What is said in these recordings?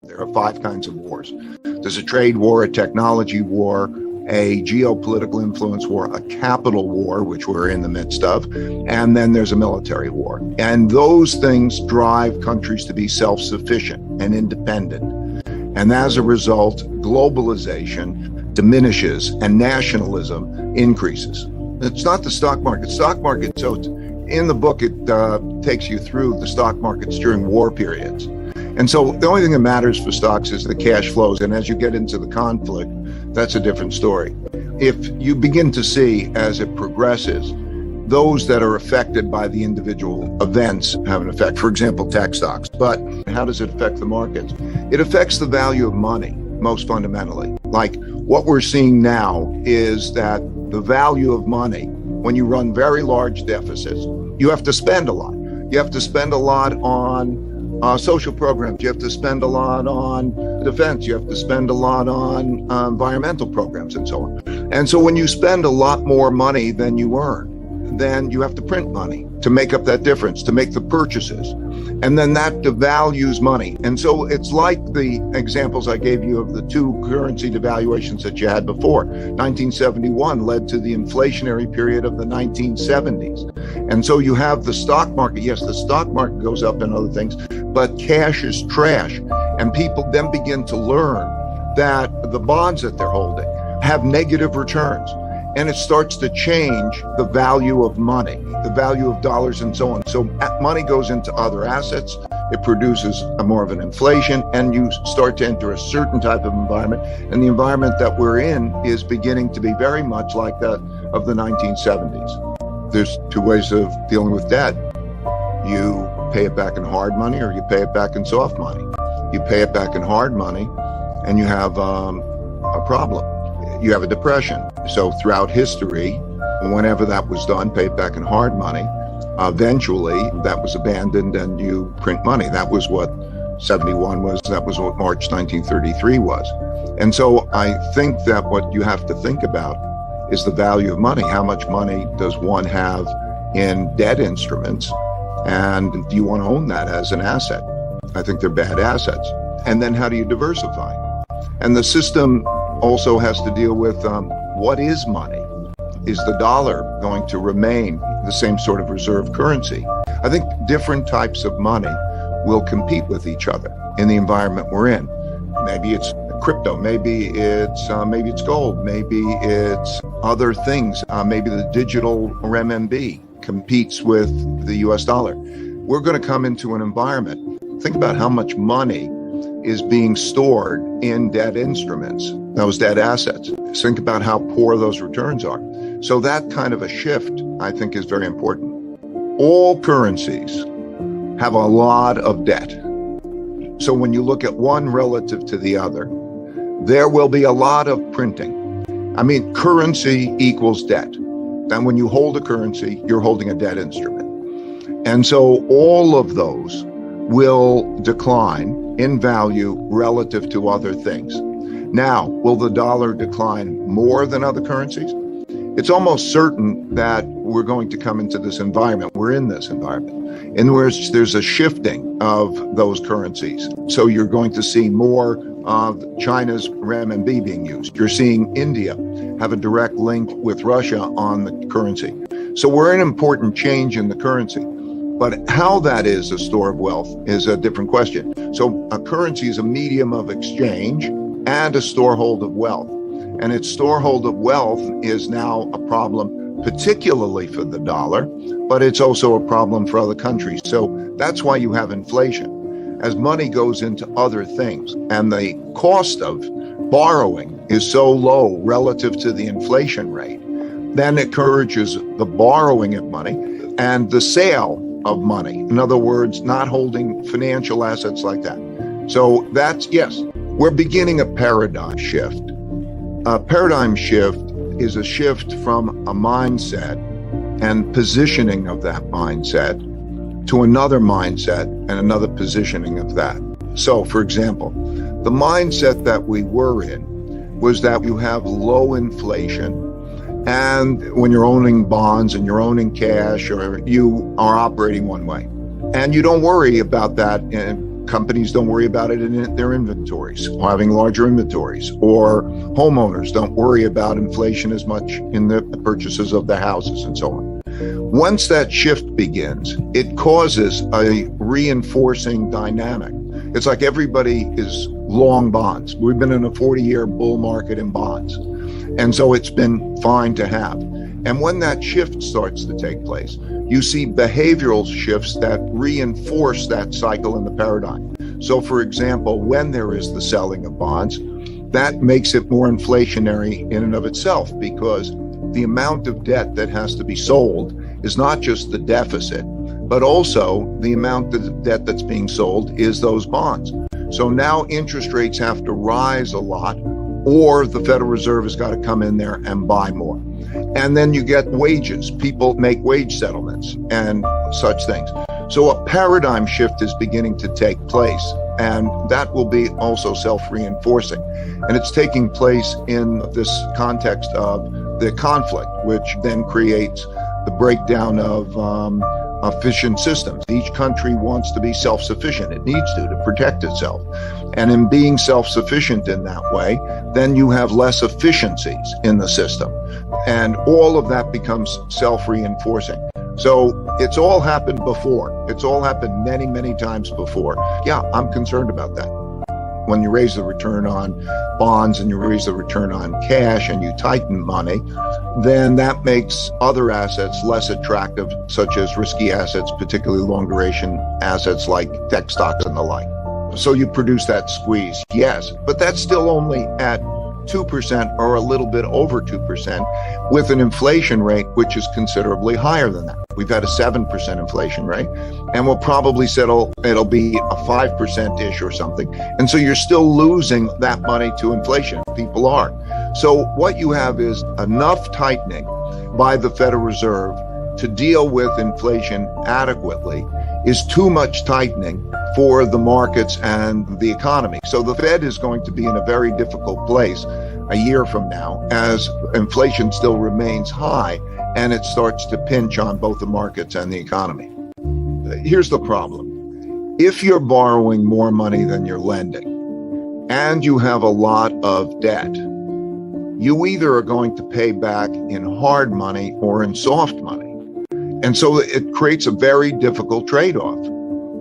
There are 5 kinds of wars. There's a trade war, a technology war, a geopolitical influence war, a capital war, which we're in the midst of, and then there's a military war. And those things drive countries to be self-sufficient and independent. And as a result, globalization diminishes and nationalism increases. It's not the stock market. Stock market, so in the book, it takes you through the stock markets during war periods. And so the only thing that matters for stocks is the cash flows. And as you get into the conflict, that's a different story. If you begin to see, as it progresses, those that are affected by the individual events have an effect. For example, tech stocks. But how does it affect the markets? It affects the value of money, most fundamentally. Like what we're seeing now is that the value of money, when you run very large deficits, you have to spend a lot. You have to spend a lot on social programs. You have to spend a lot on defense. You have to spend a lot on environmental programs and so on. And so when you spend a lot more money than you earn, then you have to print money to make up that difference, to make the purchases. And then that devalues money. And so it's like the examples I gave you of the 2 currency devaluations that you had before. 1971 led to the inflationary period of the 1970s. And so you have the stock market. Yes, the stock market goes up and other things, but cash is trash. And people then begin to learn that the bonds that they're holding have negative returns. And it starts to change the value of money, the value of dollars and so on. So money goes into other assets. It produces more of an inflation, and you start to enter a certain type of environment. And the environment that we're in is beginning to be very much like that of the 1970s. There's 2 ways of dealing with debt. You pay it back in hard money, or you pay it back in soft money. You pay it back in hard money, and you have a problem. You have a depression. So throughout history, whenever that was done, pay it back in hard money. Eventually, that was abandoned and you print money. That was what 71 was. That was what March 1933 was. And so I think that what you have to think about is the value of money. How much money does one have in debt instruments? And do you want to own that as an asset? I think they're bad assets. And then how do you diversify? And the system also has to deal with what is money? Is the dollar going to remain the same sort of reserve currency? I think different types of money will compete with each other in the environment we're in. Maybe it's crypto, maybe it's gold, maybe it's other things. Maybe the digital renminbi competes with the US dollar. We're going to come into an environment. Think about how much money is being stored in debt instruments, those debt assets. Think about how poor those returns are. So that kind of a shift, I think, is very important. All currencies have a lot of debt. So when you look at one relative to the other, there will be a lot of printing. I mean, currency equals debt. And when you hold a currency, you're holding a debt instrument. And so all of those will decline in value relative to other things. Now, will the dollar decline more than other currencies? It's almost certain that we're going to come into this environment. We're in this environment in which there's a shifting of those currencies. So you're going to see more of China's renminbi being used. You're seeing India have a direct link with Russia on the currency. So we're in an important change in the currency. But how that is a store of wealth is a different question. So a currency is a medium of exchange and a storehold of wealth. And its storehold of wealth is now a problem, particularly for the dollar, but it's also a problem for other countries. So that's why you have inflation. As money goes into other things and the cost of borrowing is so low relative to the inflation rate, then it encourages the borrowing of money and the sale of money. In other words, not holding financial assets like that. So that's, yes, we're beginning a paradigm shift. A paradigm shift is a shift from a mindset and positioning of that mindset to another mindset and another positioning of that. So, for example, the mindset that we were in was that you have low inflation, and when you're owning bonds and you're owning cash, or you are operating one way, and you don't worry about that companies don't worry about it in their inventories, having larger inventories, or homeowners don't worry about inflation as much in the purchases of their houses and so on. Once that shift begins, it causes a reinforcing dynamic. It's like everybody is long bonds. We've been in a 40-year bull market in bonds. And so it's been fine to have. And when that shift starts to take place, you see behavioral shifts that reinforce that cycle in the paradigm. So for example, when there is the selling of bonds, that makes it more inflationary in and of itself, because the amount of debt that has to be sold is not just the deficit, but also the amount of debt that's being sold is those bonds. So now interest rates have to rise a lot, or the Federal Reserve has got to come in there and buy more. And then you get wages. People make wage settlements and such things. So a paradigm shift is beginning to take place, and that will be also self-reinforcing. And it's taking place in this context of the conflict, which then creates the breakdown of efficient systems. Each country wants to be self-sufficient. It needs to protect itself. And in being self-sufficient in that way, then you have less efficiencies in the system. And all of that becomes self-reinforcing. So it's all happened before. It's all happened many, many times before. Yeah, I'm concerned about that. When you raise the return on bonds and you raise the return on cash and you tighten money, then that makes other assets less attractive, such as risky assets, particularly long duration assets like tech stocks and the like. So you produce that squeeze, yes, but that's still only at 2% or a little bit over 2%, with an inflation rate which is considerably higher than that. We've had a 7% inflation rate, and we'll probably settle, it'll be a 5%-ish or something. And so you're still losing that money to inflation. People are. So what you have is enough tightening by the Federal Reserve to deal with inflation adequately is too much tightening for the markets and the economy. So the Fed is going to be in a very difficult place a year from now as inflation still remains high and it starts to pinch on both the markets and the economy. Here's the problem. If you're borrowing more money than you're lending and you have a lot of debt, you either are going to pay back in hard money or in soft money. And so it creates a very difficult trade-off.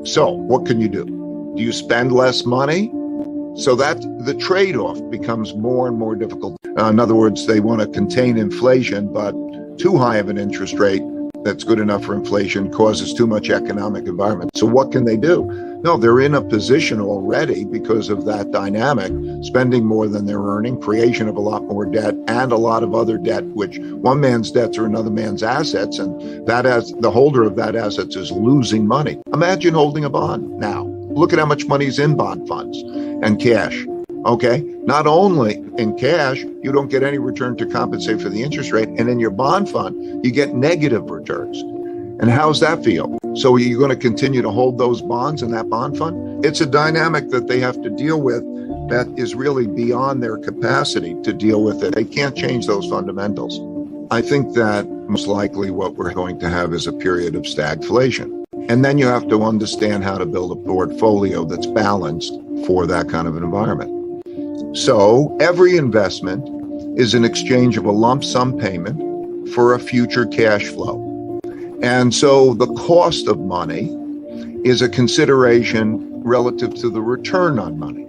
So what can you do? Do you spend less money? So that the trade-off becomes more and more difficult. In other words, they want to contain inflation, but too high of an interest rate that's good enough for inflation causes too much economic environment. So what can they do? No, they're in a position already because of that dynamic, spending more than they're earning, creation of a lot more debt, and a lot of other debt, which one man's debts are another man's assets, and that as the holder of that assets is losing money. Imagine holding a bond now. Look at how much money is in bond funds and cash. Okay, not only in cash, you don't get any return to compensate for the interest rate, and in your bond fund, you get negative returns. And how's that feel? So are you going to continue to hold those bonds in that bond fund? It's a dynamic that they have to deal with that is really beyond their capacity to deal with it. They can't change those fundamentals. I think that most likely what we're going to have is a period of stagflation. And then you have to understand how to build a portfolio that's balanced for that kind of an environment. So every investment is an exchange of a lump sum payment for a future cash flow. And so the cost of money is a consideration relative to the return on money.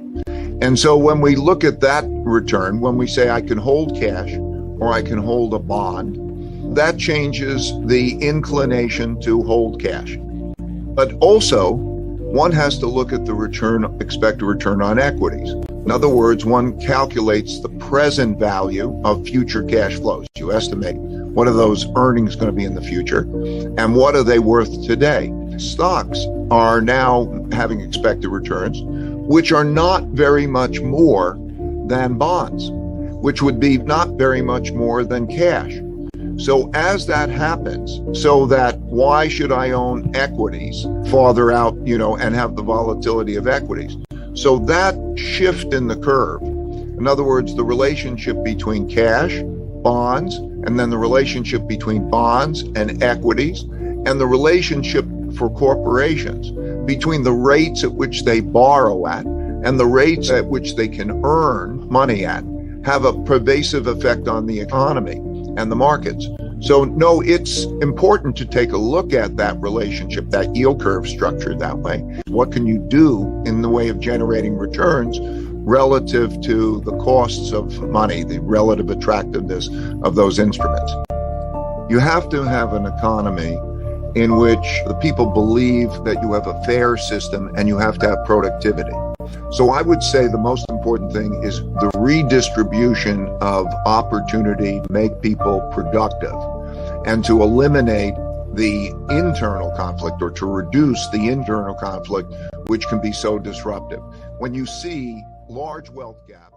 And so when we look at that return, when we say I can hold cash or I can hold a bond, that changes the inclination to hold cash. But also, one has to look at the expected return on equities. In other words, one calculates the present value of future cash flows. You estimate what are those earnings going to be in the future and what are they worth today. Stocks are now having expected returns, which are not very much more than bonds, which would be not very much more than cash. So as that happens, so that why should I own equities farther out, and have the volatility of equities? So that shift in the curve, in other words, the relationship between cash, bonds, and then the relationship between bonds and equities, and the relationship for corporations, between the rates at which they borrow at and the rates at which they can earn money at have a pervasive effect on the economy and the markets. So no, it's important to take a look at that relationship, that yield curve structured that way. What can you do in the way of generating returns relative to the costs of money, the relative attractiveness of those instruments? You have to have an economy in which the people believe that you have a fair system and you have to have productivity. So I would say the most important thing is the redistribution of opportunity to make people productive and to eliminate the internal conflict or to reduce the internal conflict, which can be so disruptive. When you see large wealth gaps,